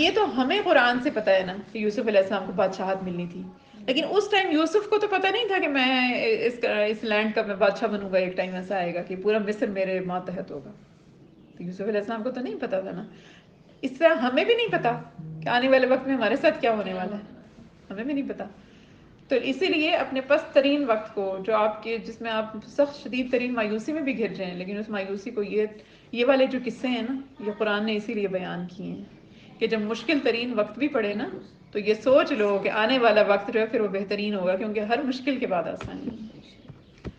یہ تو ہمیں قرآن سے پتہ ہے نا کہ یوسف علیہ السلام کو بادشاہت ملنی تھی، لیکن اس ٹائم یوسف کو تو پتہ نہیں تھا کہ میں اس لینڈ کا میں بادشاہ بنوں گا، ایک ٹائم ایسا آئے گا کہ پورا مصر میرے ماتحت ہوگا. تو یوسف علیہ السلام کو تو نہیں پتا تھا نا. اس طرح ہمیں بھی نہیں پتا کہ آنے والے وقت میں ہمارے ساتھ کیا ہونے والا ہے، ہمیں بھی نہیں پتا. تو اسی لیے اپنے پست ترین وقت کو جو آپ کے جس میں آپ سخت شدید ترین مایوسی میں بھی گر جائیں، لیکن اس مایوسی کو یہ والے جو قصے ہیں نا یہ قرآن نے اسی لیے بیان کیے ہیں کہ جب مشکل ترین وقت بھی پڑے نا تو یہ سوچ لو کہ آنے والا وقت جو ہے پھر وہ بہترین ہوگا، کیونکہ ہر مشکل کے بعد آسانی ہے.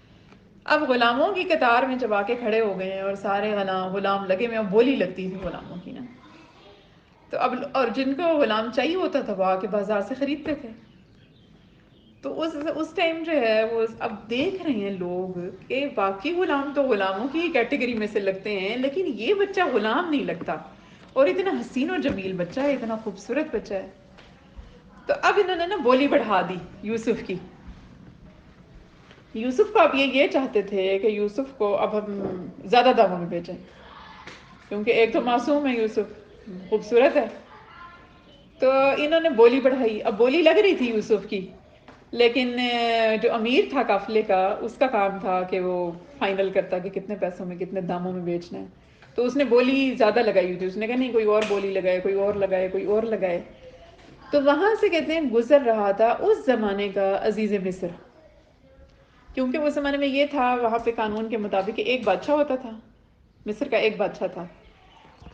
اب غلاموں کی قطار میں جب آ کے کھڑے ہو گئے ہیں اور سارے غلام لگے میں بولی لگتی تھی غلاموں کی نا، تو اب اور جن کو غلام چاہیے ہوتا تھا وہ آ کے بازار سے خریدتے تھے. تو اس ٹائم جو ہے وہ اب دیکھ رہے ہیں لوگ کہ باقی غلام تو غلاموں کی کیٹیگری میں سے لگتے ہیں، لیکن یہ بچہ غلام نہیں لگتا، اور اتنا حسین و جمیل بچہ ہے، اتنا خوبصورت بچہ ہے. تو اب انہوں نے نا بولی بڑھا دی یوسف کی. یوسف کو اب یہ چاہتے تھے کہ یوسف کو اب ہم زیادہ داموں میں بیچیں، کیونکہ ایک تو معصوم ہے یوسف، خوبصورت ہے. تو انہوں نے بولی بڑھائی. اب بولی لگ رہی تھی یوسف کی، لیکن جو امیر تھا قافلے کا اس کا کام تھا کہ وہ فائنل کرتا کہ کتنے پیسوں میں کتنے داموں میں بیچنا ہے. تو اس نے بولی زیادہ لگائی ہوئی تھی، اس نے کہا نہیں کوئی اور بولی لگائے، کوئی اور لگائے، کوئی اور لگائے. تو وہاں سے کہتے ہیں گزر رہا تھا اس زمانے کا عزیز مصر، کیونکہ اس زمانے میں یہ تھا وہاں پہ قانون کے مطابق کہ ایک بادشاہ ہوتا تھا، مصر کا ایک بادشاہ تھا،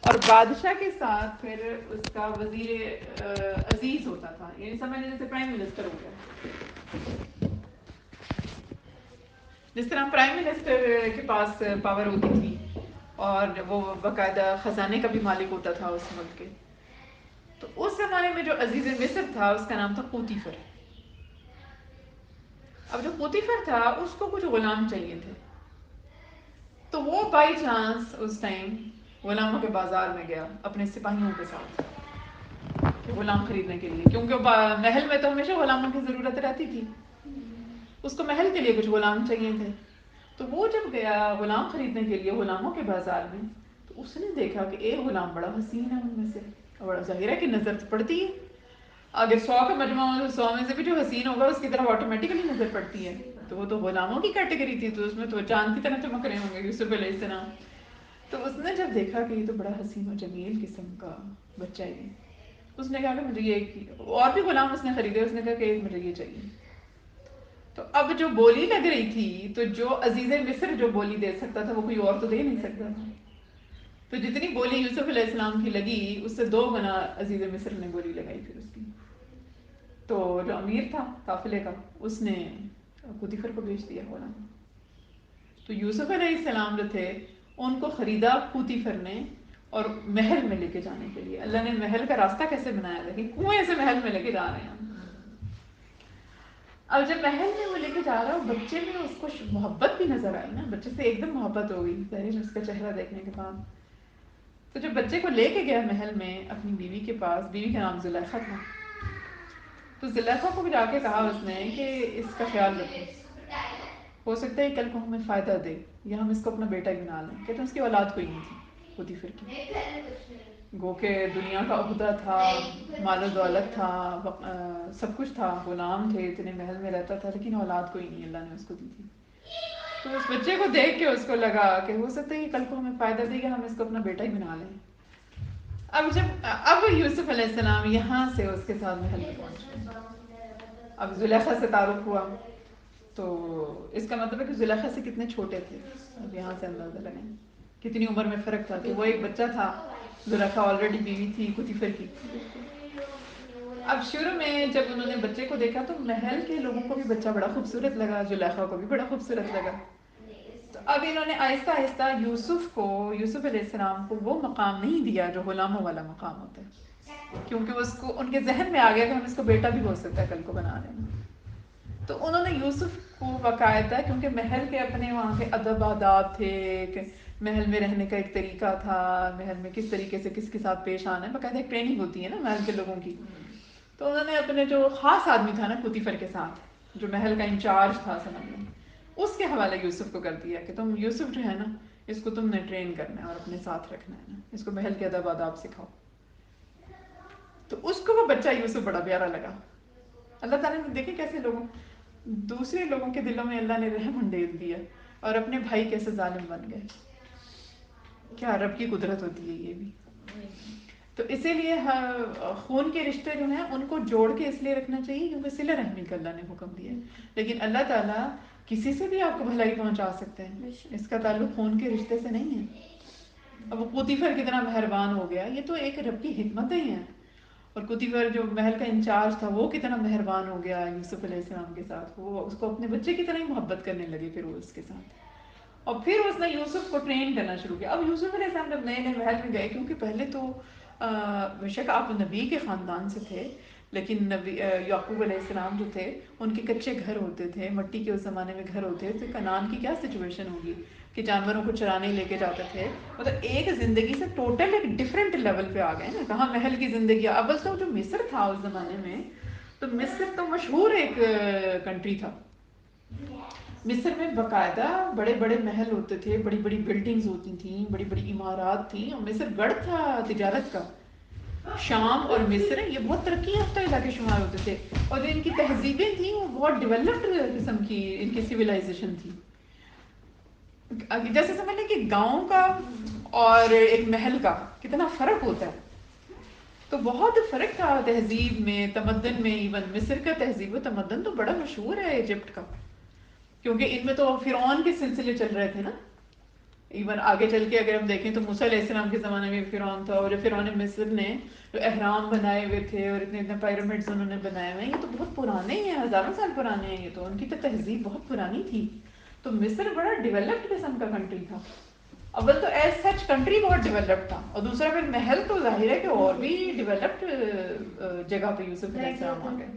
اور بادشاہ کے ساتھ پھر اس کا وزیر عزیز ہوتا تھا، یعنی سمجھ جیسے پرائم منسٹر ہو گیا. جس طرح پرائم منسٹر کے پاس پاور ہوتی تھی اور وہ باقاعدہ خزانے کا بھی مالک ہوتا تھا اس ملک کے. تو اس زمانے میں جو عزیز مصر تھا اس کا نام تھا پوتیفر. اب جو پوتیفر تھا اس کو کچھ غلام چاہیے تھے، تو وہ بائی چانس اس ٹائم غلاموں کے بازار میں گیا اپنے سپاہیوں کے ساتھ غلام خریدنے کے لیے، کیونکہ محل میں تو ہمیشہ غلاموں کی ضرورت رہتی تھی، اس کو محل کے لیے کچھ غلام چاہیے تھے. تو وہ جب گیا غلام خریدنے کے لیے غلاموں کے بازار میں، تو اس نے دیکھا کہ ایک غلام بڑا حسین ہے ان میں سے، بڑا ظاہر ہے کہ نظر پڑتی ہے، اگر 100 کا مجموعہ ہو تو 100 میں سے بھی جو حسین ہوگا اس کی طرف آٹومیٹکلی نظر پڑتی ہے. تو وہ تو غلاموں کی کیٹیگری تھی، تو اس میں تو چاند کی طرح چمک رہے ہوں گے یوسف علیہ السلام. تو اس نے جب دیکھا کہ یہ تو بڑا حسین و جمیل قسم کا بچہ ہے، اس نے کہا کہ مجھے یہ، اور بھی غلام اس نے خریدے، اس نے کہا کہ ایک مجھے یہ چاہیے. تو اب جو بولی لگ رہی تھی، تو جو عزیز مصر جو بولی دے سکتا تھا وہ کوئی اور تو دے نہیں سکتا تھا. تو جتنی بولی یوسف علیہ السلام کی لگی اس سے 2 گنا عزیز مصر نے بولی لگائی پھر اس کی. تو جو امیر تھا قافلے کا اس نے پوتیفر کو بیچ دیا غلام. تو یوسف علیہ السلام جو تھے ان کو خریدا پوتیفر نے، اور محل میں لے کے جانے کے لیے اللہ نے محل کا راستہ کیسے بنایا، لیکن کنویں سے محل میں لے کے جا رہے ہیں. اب جب محل میں وہ لے کے جا رہا ہے بچے میں اس کو محبت بھی نظر آئی نا، بچے سے ایک دم محبت ہو گئی ظاہر اس کا چہرہ دیکھنے کے بعد. تو جب بچے کو لے کے گیا محل میں اپنی بیوی کے پاس، بیوی کا نام زلیخا تھا، تو زلیخا کو بھی جا کے کہا اس نے کہ اس کا خیال رکھو، ہو سکتا ہے کل کو ہمیں فائدہ دے یا ہم اس کو اپنا بیٹا ہی بنا لیں. کہتے ہیں اس کی اولاد کوئی نہیں تھی پوتیفر کی، گو کہ دنیا کا عہدہ تھا، مال و دولت تھا، سب کچھ تھا، غلام تھے، اتنے محل میں رہتا تھا، لیکن اولاد کوئی نہیں اللہ نے اس کو دی تھی. تو اس بچے کو دیکھ کے اس کو لگا کہ ہو سکتا ہے کل کو ہمیں فائدہ دے گا، ہم اس کو اپنا بیٹا ہی بنا لیں. اب یوسف علیہ السلام یہاں سے اس کے ساتھ محل میں پہنچ، اب زلیخا سے تعارف ہوا. تو اس کا مطلب ہے کہ زلیخا سے کتنے چھوٹے تھے، اب یہاں سے اندازہ لگائیں کتنی عمر میں فرق تھا کہ وہ ایک بچہ تھا، زلیخا آلریڈی بیوی تھی پوتیفر کی. اب شروع میں جب انہوں نے بچے کو دیکھا تو محل کے لوگوں کو بھی بچہ بڑا خوبصورت لگا، زلیخا کو بھی بڑا خوبصورت لگا. تو اب انہوں نے آہستہ آہستہ یوسف علیہ السلام کو وہ مقام نہیں دیا جو غلاموں والا مقام ہوتا ہے، کیونکہ اس کو ان کے ذہن میں آ گیا کہ ہم اس کو بیٹا بھی ہو سکتا ہے کل کو بنا دیں. تو انہوں نے یوسف کو باقاعدہ، کیونکہ محل کے اپنے وہاں کے ادب آداب تھے کہ محل میں رہنے کا ایک طریقہ تھا، محل میں کس طریقے سے کس کے ساتھ پیش آنا ہے، باقاعدہ ایک ٹریننگ ہوتی ہے نا محل کے لوگوں کی. تو انہوں نے اپنے جو خاص آدمی تھا نا پوتیفر کے ساتھ، جو محل کا انچارج تھا سمجھ لیں، اس کے حوالے یوسف کو کر دیا کہ تم یوسف جو ہے نا اس کو تم نے ٹرین کرنا ہے اور اپنے ساتھ رکھنا ہے نا، اس کو محل کے ادب آداب سکھاؤ. تو اس کو وہ بچہ یوسف بڑا پیارا لگا. اللہ تعالیٰ نے دیکھیں کیسے دوسرے لوگوں کے دلوں میں اللہ نے رحم انڈیل دیا اور اپنے بھائی کیسے ظالم بن گئے. کیا رب کی قدرت ہوتی ہے یہ بھی. تو اسی لیے خون کے رشتے جو ہیں ان کو جوڑ کے اس لیے رکھنا چاہیے کیونکہ صلہ رحمی کا اللہ نے حکم دیا ہے. لیکن اللہ تعالیٰ کسی سے بھی آپ کو بھلائی پہنچا سکتے ہیں, اس کا تعلق خون کے رشتے سے نہیں ہے. اب وہ پوتیفر کتنا مہربان ہو گیا, یہ تو ایک رب کی حکمت ہی ہے. اور پوتیفر جو محل کا انچارج تھا وہ کتنا مہربان ہو گیا یوسف علیہ السلام کے ساتھ, وہ اس کو اپنے بچے کی طرح ہی محبت کرنے لگے پھر وہ اس کے ساتھ. اور پھر اس نے یوسف کو ٹرین کرنا شروع کیا. اب یوسف علیہ السلام جب نئے نئے محل میں گئے, کیونکہ پہلے تو بے شک آپ نبی کے خاندان سے تھے, لیکن نبی یعقوب علیہ السلام جو تھے ان کے کچے گھر ہوتے تھے, مٹی کے اس زمانے میں گھر ہوتے تھے. کنعان کی کیا سچویشن ہوگی کہ جانوروں کو چرانے لے کے جاتے تھے. مطلب ایک زندگی سے ٹوٹل ایک ڈفرینٹ لیول پہ آ گئے نا, کہاں محل کی زندگی. اول تو جو مصر تھا اس زمانے میں, تو مصر تو مشہور ایک کنٹری تھا. مصر میں باقاعدہ بڑے بڑے محل ہوتے تھے, بڑی بڑی بلڈنگز ہوتی تھیں, بڑی بڑی عمارات تھیں, اور مصر گڑھ تھا تجارت کا. شام اور مصر یہ بہت ترقی یافتہ علاقے شمار ہوتے تھے, اور جو ان کی تہذیبیں تھیں وہ بہت ڈیولپڈ قسم کی ان کی سویلائزیشن تھی. جیسے سمجھ لیں کہ گاؤں کا اور ایک محل کا کتنا فرق ہوتا ہے. تو بہت فرق تھا تہذیب میں, تمدن میں. ایون مصر کا تہذیب و تمدن تو بڑا مشہور ہے ایجپٹ کا, کیونکہ ان میں تو فرعون کے سلسلے چل رہے تھے نا. ایون آگے چل کے اگر ہم دیکھیں تو موسیٰ علیہ السلام کے زمانے میں فرعون تھا, اور فرعون مصر نے جو احرام بنائے ہوئے تھے اور اتنے اتنے پیرامڈز انہوں نے بنائے ہوئے ہیں, یہ تو بہت پرانے ہیں, ہزاروں سال پرانے ہیں. یہ تو ان کی تو تہذیب بہت پرانی تھی. تو مصر بڑا ڈیولپڈ قسم کا کنٹری تھا. اول تو ایز سچ کنٹری بہت ڈیولپڈ تھا, اور دوسرا پھر محل تو ظاہر ہے کہ اور بھی ڈیولپڈ جگہ پہ یوسف علیہ السلام آ گئے.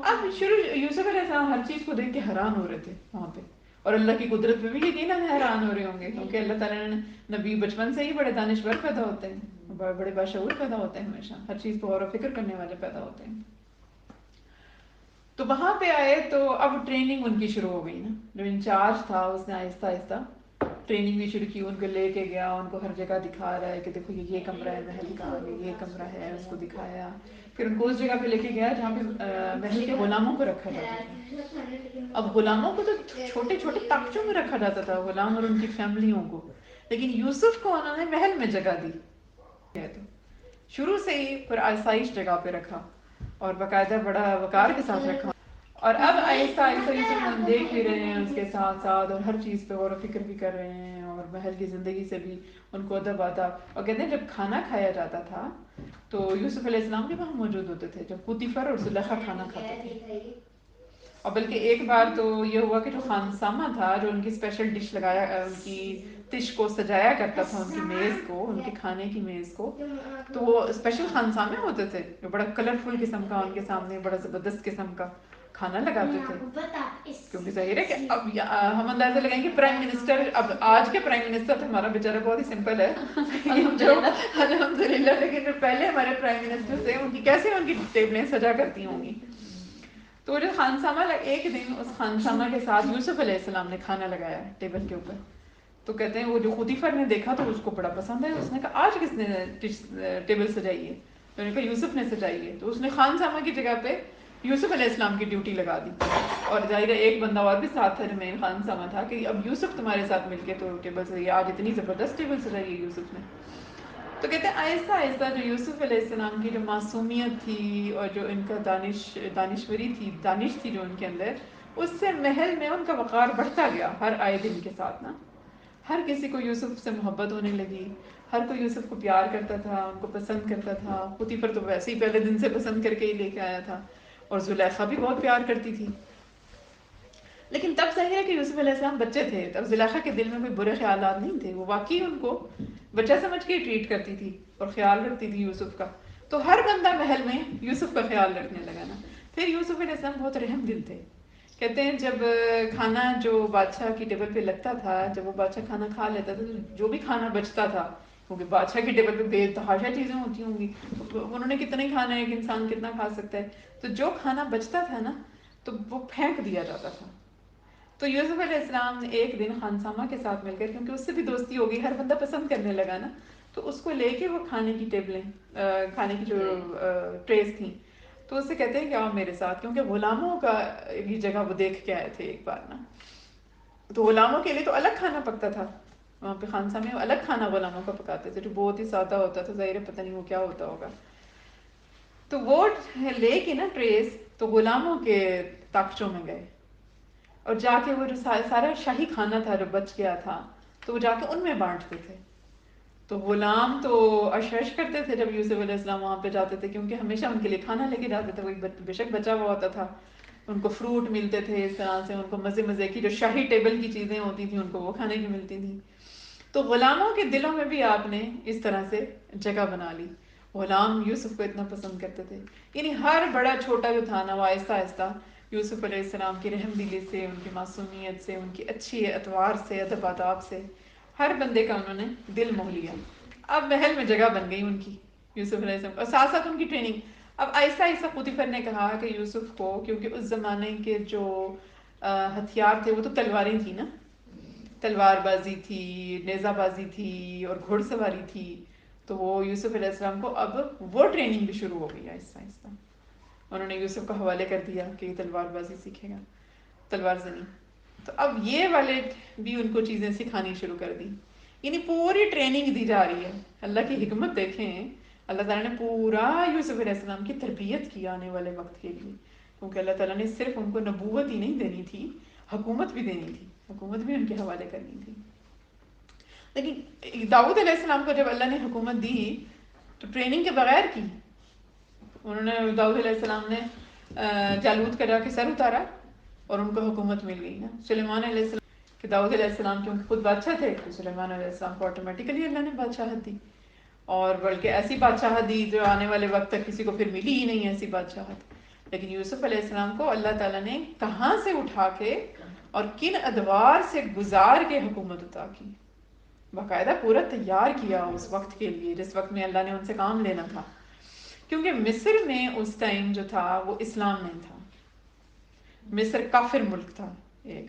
اب یوسف علیہ السلام ہر چیز کو دیکھ کے حیران ہو رہے تھے وہاں پہ, اور اللہ کی قدرت پہ بھی یقیناً حیران ہو رہے ہوں گے, کیونکہ اللہ تعالیٰ نے نبی بچپن سے ہی بڑے دانشور پیدا ہوتے ہیں, بڑے بڑے باشعور پیدا ہوتے ہیں, ہمیشہ ہر چیز پہ غور و فکر کرنے والے پیدا ہوتے ہیں. تو وہاں پہ آئے تو اب ٹریننگ ان کی شروع ہو گئی نا. جو انچارج تھا اس نے آہستہ آہستہ ٹریننگ بھی شروع کی, ان کو لے کے گیا, ان کو ہر جگہ دکھا رہا ہے کہ دیکھو یہ کمرہ ہے محل کا, یہ کمرہ ہے, اس کو دکھایا. پھر ان کو اس جگہ پہ لے کے گیا جہاں پہ محل کے غلاموں کو رکھا جاتا تھا. اب غلاموں کو تو چھوٹے چھوٹے طاقچوں میں رکھا جاتا تھا, غلام اور ان کی فیملیوں کو, لیکن یوسف کو انہوں نے محل میں جگہ دی. تو شروع سے ہی پر آسائش جگہ پہ رکھا اور باقاعدہ بڑا وقار کے ساتھ رکھا. اور اب آہستہ آہستہ یوسف ہم دیکھ بھی رہے ہیں اس کے ساتھ ساتھ, اور ہر چیز پہ غور و فکر بھی کر رہے ہیں, اور محل کی زندگی سے بھی ان کو ادب آتا. اور کہتے ہیں جب کھانا کھایا جاتا تھا تو یوسف علیہ السلام بھی وہاں موجود ہوتے تھے, جب پوتیفر اور زلیخا کھانا کھاتے تھے. اور بلکہ ایک بار تو یہ ہوا کہ جو خانسامہ تھا, جو ان کی اسپیشل ڈش لگایا, ان کی تش کو سجایا کرتا تھا, ان کی میز کو, ان کے کھانے کی میز کو, تو وہ اسپیشل خانسامے ہوتے تھے جو بڑا کلرفل قسم کا, ان کے سامنے بڑا زبردست قسم کا کھانا لگاتے تھے. کیونکہ ظاہر ہے کہ اب ہم اندازہ لگائیں کہ پرائم منسٹر, اب آج کے پرائم منسٹر ہمارا بیچارہ بہت ہی سمپل ہے الحمدللہ, لیکن جو پہلے ہمارے پرائم منسٹر تھے ان کی کیسے ان کی ٹیبلیں سجا کرتی ہوں گی. تو جو خانسامہ ایک دن اس خانسامہ کے ساتھ یوسف علیہ السلام نے کھانا لگایا ٹیبل کے اوپر. تو کہتے ہیں وہ جو پوتیفر نے دیکھا تو اس کو بڑا پسند ہے, اس نے کہا آج کس نے ٹیبل سجائی ہے؟ تو انہوں نے کہا یوسف نے سجائی ہے. تو اس نے خانسامہ کی جگہ پہ یوسف علیہ السلام کی ڈیوٹی لگا دی, اور ظاہر ایک بندہ اور بھی ساتھ تھا جو مین خانسامہ تھا, کہ اب یوسف تمہارے ساتھ مل کے تو ٹیبل سجائی, آج اتنی زبردست ٹیبل سجائی ہے یوسف نے. تو کہتے ہیں آہستہ آہستہ جو یوسف علیہ السلام کی جو معصومیت تھی اور جو ان کا دانشوری تھی, دانش تھی جو ان کے اندر, اس سے محل میں ان کا وقار بڑھتا گیا ہر آئے دن کے ساتھ نا. ہر کسی کو یوسف سے محبت ہونے لگی, ہر کوئی یوسف کو پیار کرتا تھا, ان کو پسند کرتا تھا. پوتیفر تو ویسے ہی پہلے دن سے پسند کر کے ہی لے کے آیا تھا, اور زلیخا بھی بہت پیار کرتی تھی. لیکن تب ظاہر ہے کہ یوسف علیہ السلام بچے تھے, تب زلیخا کے دل میں کوئی برے خیالات نہیں تھے, وہ واقعی ان کو بچہ سمجھ کے ٹریٹ کرتی تھی اور خیال رکھتی تھی یوسف کا. تو ہر بندہ محل میں یوسف کا خیال رکھنے لگا نا. پھر یوسف علیہ السلام بہت رحم دل تھے. کہتے ہیں جب کھانا جو بادشاہ کی ٹیبل پہ لگتا تھا, جب وہ بادشاہ کھانا کھا لیتا تھا, تو جو بھی کھانا بچتا تھا, کیونکہ بادشاہ کی ٹیبل پہ بے تحاشا چیزیں ہوتی ہوں گی, انہوں نے کتنا ہی کھانا ہے, ایک انسان کتنا کھا سکتا ہے, تو جو کھانا بچتا تھا نا تو وہ پھینک دیا جاتا تھا. تو یوسف علیہ السلام نے ایک دن خانسامہ کے ساتھ مل کر, کیونکہ اس سے بھی دوستی ہو گئی, ہر بندہ پسند کرنے لگا نا, تو اس کو لے کے وہ کھانے کی ٹیبلیں کھانے کی جو ٹریز تھیں، تو اسے کہتے ہیں کہ آؤ میرے ساتھ، کیونکہ غلاموں کا یہ جگہ وہ دیکھ کے آئے تھے ایک بار نا، تو غلاموں کے لیے تو الگ کھانا پکتا تھا وہاں پہ خانسا میں، الگ کھانا غلاموں کا پکاتے تھے جو بہت ہی سادہ ہوتا تھا، ظاہر پتہ نہیں وہ کیا ہوتا ہوگا. تو وہ لے کے نا ٹریز تو غلاموں کے تاکچوں میں گئے، اور جا کے وہ جو سارا شاہی کھانا تھا جو بچ گیا تھا تو وہ جا کے ان میں بانٹتے تھے. تو غلام تو اشرش کرتے تھے جب یوسف علیہ السلام وہاں پہ جاتے تھے، کیونکہ ہمیشہ ان کے لیے کھانا لے کے جاتے تھے، وہی بے شک بچا ہوا ہوتا تھا، ان کو فروٹ ملتے تھے اس طرح سے، ان کو مزے مزے کی جو شاہی ٹیبل کی چیزیں ہوتی تھیں ان کو وہ کھانے کی ملتی تھیں. تو غلاموں کے دلوں میں بھی آپ نے اس طرح سے جگہ بنا لی. غلام یوسف کو اتنا پسند کرتے تھے، یعنی ہر بڑا چھوٹا جو تھا نا وہ آہستہ آہستہ یوسف علیہ السلام کی رحم دلی سے، ان کی معصومیت سے، ان کی اچھی اطوار سے، ادب آداب سے ہر بندے کا انہوں نے دل موہ لیا. اب محل میں جگہ بن گئی ان کی یوسف علیہ السلام، اور ساتھ ساتھ ان کی ٹریننگ. اب آہستہ آہستہ پوتیفر نے کہا کہ یوسف کو، کیونکہ اس زمانے کے جو ہتھیار تھے وہ تو تلواریں تھیں نا، تلوار بازی تھی، نیزہ بازی تھی اور گھوڑ سواری تھی. تو وہ یوسف علیہ السلام کو اب وہ ٹریننگ بھی شروع ہو گئی آہستہ آہستہ. انہوں نے یوسف کو حوالے کر دیا کہ یہ تلوار بازی سیکھے گا، تلوار زنی. تو اب یہ والے بھی ان کو چیزیں سکھانی شروع کر دی، یعنی پوری ٹریننگ دی جا رہی ہے. اللہ کی حکمت دیکھیں، اللہ تعالیٰ نے پورا یوسف علیہ السلام کی تربیت کی آنے والے وقت کے لیے، کیونکہ اللہ تعالیٰ نے صرف ان کو نبوت ہی نہیں دینی تھی، حکومت بھی دینی تھی، حکومت بھی ان کے حوالے کرنی تھی. لیکن داؤد علیہ السلام کو جب اللہ نے حکومت دی تو ٹریننگ کے بغیر کی. انہوں نے داؤد علیہ السلام نے جالوت کا جا کے سر اتارا اور ان کو حکومت مل گئی نا. سلیمان علیہ السلام کہ داؤد علیہ السلام کیونکہ خود بادشاہ تھے تو سلیمان علیہ السلام کو آٹومیٹیکلی اللہ نے بادشاہت دی، اور بلکہ ایسی بادشاہت دی جو آنے والے وقت تک کسی کو پھر ملی ہی نہیں ایسی بادشاہت. لیکن یوسف علیہ السلام کو اللہ تعالیٰ نے کہاں سے اٹھا کے اور کن ادوار سے گزار کے حکومت عطا کی، باقاعدہ پورا تیار کیا اس وقت کے لیے جس وقت میں اللہ نے ان سے کام لینا تھا. کیونکہ مصر میں اس ٹائم جو تھا وہ اسلام نہیں تھا، مصر کافر ملک تھا. ایک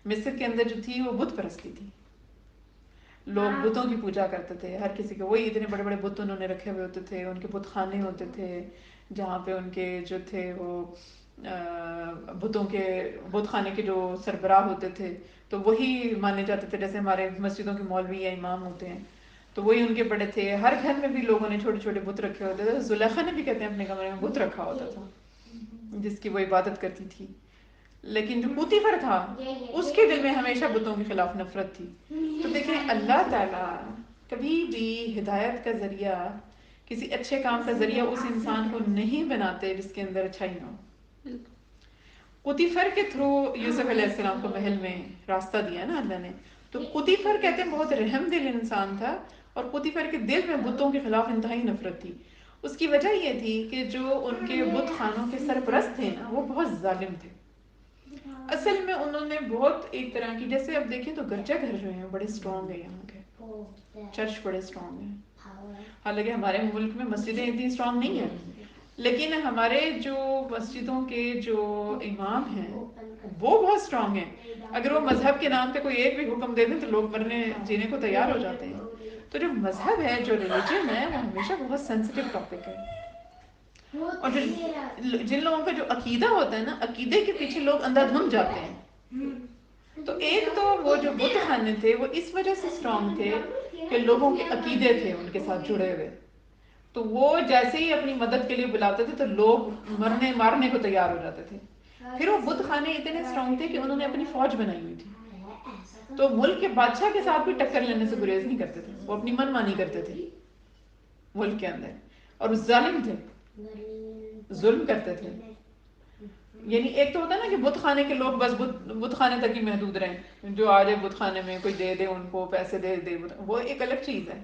مصر کے اندر جو تھی وہ بت پرستی تھی، لوگ بتوں کی پوجا کرتے تھے، ہر کسی کے وہی اتنے بڑے بڑے بت انہوں نے رکھے ہوئے ہوتے تھے، ان کے بت خانے ہوتے تھے جہاں پہ ان کے جو تھے وہ بتوں کے بت خانے کے جو سربراہ ہوتے تھے تو وہی مانے جاتے تھے، جیسے ہمارے مسجدوں کے مولوی یا امام ہوتے ہیں تو وہی ان کے بڑے تھے. ہر گھر میں بھی لوگوں نے چھوٹے چھوٹے بت رکھے ہوتے تھے. زلیخا نے بھی کہتے ہیں اپنے کمرے میں بت رکھا ہوتا تھا جس کی وہ عبادت کرتی تھی. لیکن جو پوتیفر تھا اس کے دل میں ہمیشہ بتوں کے خلاف نفرت تھی. تو دیکھیں اللہ تعالیٰ کبھی بھی ہدایت کا ذریعہ، کسی اچھے کام کا ذریعہ اس انسان کو نہیں بناتے جس کے اندر اچھائی نہ ہو. پوتیفر کے تھرو یوسف علیہ السلام کو محل میں راستہ دیا نا اللہ نے. تو پوتیفر کہتے ہیں بہت رحم دل انسان تھا، اور پوتیفر کے دل میں بتوں کے خلاف انتہائی نفرت تھی. اس کی وجہ یہ تھی کہ جو ان کے بت خانوں کے سرپرست تھے نا وہ بہت ظالم تھے. اصل میں انہوں نے بہت ایک طرح کی، جیسے اب دیکھیں تو گرجا گھر جو ہیں بڑے اسٹرانگ ہیں یہاں کے، چرچ بڑے اسٹرانگ ہیں. حالانکہ ہمارے ملک میں مسجدیں اتنی اسٹرانگ نہیں ہیں، لیکن ہمارے جو مسجدوں کے جو امام ہیں وہ بہت اسٹرانگ ہیں. اگر وہ مذہب کے نام پہ کوئی ایک بھی حکم دے دیں تو لوگ مرنے جینے کو تیار ہو جاتے ہیں. تو جو مذہب ہے، جو ریلیجن ہے، وہ ہمیشہ بہت سینسٹیو ٹاپک ہے. اور جن لوگوں کا جو عقیدہ ہوتا ہے نا، عقیدے کے پیچھے لوگ اندھا دھند جاتے ہیں. تو ایک تو وہ جو بت خانے تھے وہ اس وجہ سے اسٹرانگ تھے کہ لوگوں کے عقیدے تھے ان کے ساتھ جڑے ہوئے، تو وہ جیسے ہی اپنی مدد کے لیے بلاتے تھے تو لوگ مارنے کو تیار ہو جاتے تھے. پھر وہ بت خانے اتنے اسٹرانگ تھے کہ انہوں نے اپنی فوج بنائی ہوئی تھی، تو ملک کے بادشاہ کے ساتھ بھی ٹکر لینے سے گریز نہیں کرتے تھے، وہ اپنی من مانی کرتے تھے ملک کے اندر. اور ظالم تھے، ظلم کرتے تھے. یعنی ایک تو ہوتا ہے نا کہ بت خانے کے لوگ بس بت خانے تک ہی محدود رہیں، جو آ جائے بت خانے میں کوئی دے دے ان کو پیسے دے دے، وہ ایک الگ چیز ہے.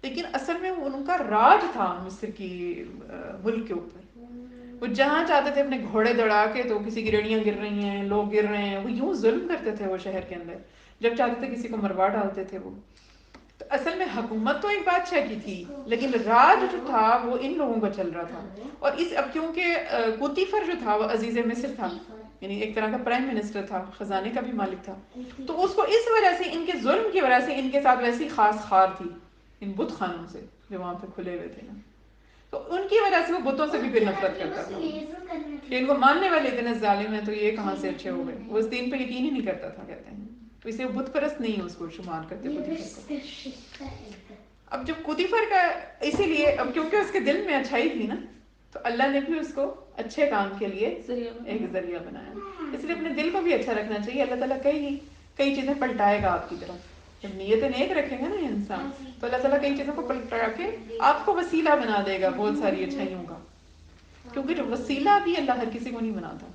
لیکن اصل میں ان کا راج تھا مصر کی ملک کے اوپر. وہ جہاں چاہتے تھے اپنے گھوڑے دوڑا کے، تو کسی کی ریڑیاں گر رہی ہیں، لوگ گر رہے ہیں، وہ یوں ظلم کرتے تھے. وہ شہر کے اندر جب چاہتے تھے کسی کو مروا ڈالتے تھے. وہ تو اصل میں حکومت تو ایک بادشاہ کی تھی، لیکن راج جو تھا وہ ان لوگوں کا چل رہا تھا. اور اب کیونکہ پوتیفر جو تھا وہ عزیز مصر تھا، یعنی ایک طرح کا پرائم منسٹر تھا، خزانے کا بھی مالک تھا، تو اس کو اس وجہ سے ان کے ظلم کی وجہ سے ان کے ساتھ ویسی خاص خار تھی ان بت خانوں سے جو وہاں پہ کھلے ہوئے تھے نا. تو ان کی وجہ سے وہ بتوں سے بھی پھر نفرت کرتا تھا کہ ان کو ماننے والے اتنے ظالم ہیں تو یہ کہاں سے اچھے ہو گئے. وہ اس دین پہ یقین ہی نہیں کرتا تھا کہتے ہیں. تو اسے بت پرست نہیں اس کو شمار کرتے قطیفر کو. اب جب قطیفر کا اسی لیے اب کیونکہ اس کے دل میں اچھائی تھی نا تو اللہ نے بھی اس کو اچھے کام کے لیے ایک ذریعہ بنایا. اس لیے اپنے دل کو بھی اچھا رکھنا چاہیے. اللہ تعالیٰ کئی چیزیں پلٹائے گا آپ کی طرف. جب نیتیں نیک رکھیں گے نا انسان تو اللہ تعالیٰ کئی چیزوں کو پلٹا کے آپ کو وسیلہ بنا دے گا بہت ساری اچھائیوں کا. کیونکہ جو وسیلہ بھی اللہ ہر کسی کو نہیں بناتا.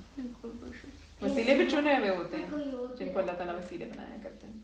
وسیلے بھی چنے ہوئے ہوتے ہیں جن کو اللہ تعالیٰ وسیلے بنایا کرتے ہیں.